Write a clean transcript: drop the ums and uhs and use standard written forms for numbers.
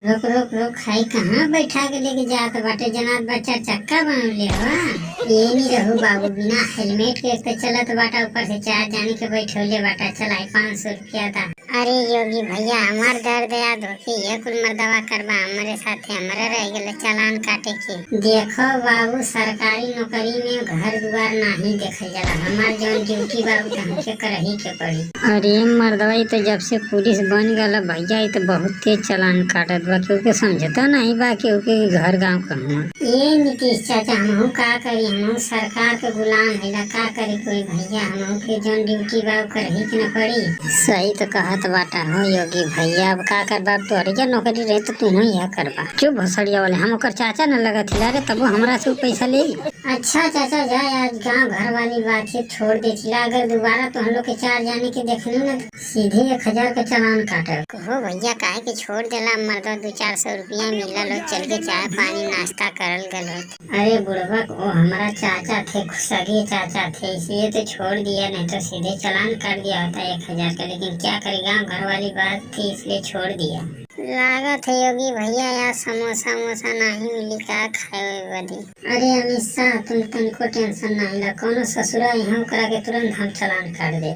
रुक रुक रुक, खाई कहाँ बैठा के लेके जात बाटे? जनात बच्चा चक्का बनले बा। ये नहीं रहू बाबू, बिना हेलमेट के तो चलत बाटा, ऊपर से चार जाने के बैठौले बाटा। चलाई 500 रुपया था। अरे योगी भैया, हमार दर्द याद होके ये कुल मर्दवा करबा हमारे साथे, हमारे रह गए चालान काटे के। देखो बाबू, सरकारी नौकरी में घर द्वार नहीं देखल जाला, हमार जौन ड्यूटी बाबू तो हमके करही के पड़ी। अरे मर्दवा, तो जब से पुलिस बन गला भैया, ये तो बहुत तेज चालान काटत बा, क्योंकि समझता नहीं बा क्योंकि घर गाँव कहूँ। ये नीतीश चाचा, हमहू का करी, हमहू सरकार के गुलाम है, का करी कोई भैया, हमहू के जौन ड्यूटी बा करही के न पड़ी। सही तो कहत बाटा हो योगी भैया, अब का करबा? तोहरिया नौकरी रहे तो तुम यह करबा। क्यों भसड़िया वाले, हम ओकर चाचा न लगा थिला रे, तब हमरा से पैसा ले। अच्छा चाचा जाए, आज गाँव घर वाली बात है छोड़ दे थिला, अगर दोबारा तो हम लोग के चार जाने के देखली न सीधे 1000 का चालान काटे। कहो भैया, काहे के छोड़ देला? मर्दा 200-400 रुपया मिला लो, चल के चाय पानी नाश्ता करल गलो। अरे बुढ़वा, वो हमारा चाचा थे, सगे चाचा थे, इसलिए तो छोड़ दिया, नहीं तो सीधे चालान कर दिया होता 1000 का। लेकिन क्या करे, गाँव घर वाली बात थी इसलिए छोड़ दिया। लागत है योगी भैया, यार समोसा वोसा नहीं मिली का खाए बदी। अरे अमित शाह, तुम तुमको टेंशन नहीं ला, कौनो ससुरा यहाँ करा के तुरंत हम चालान कर दे।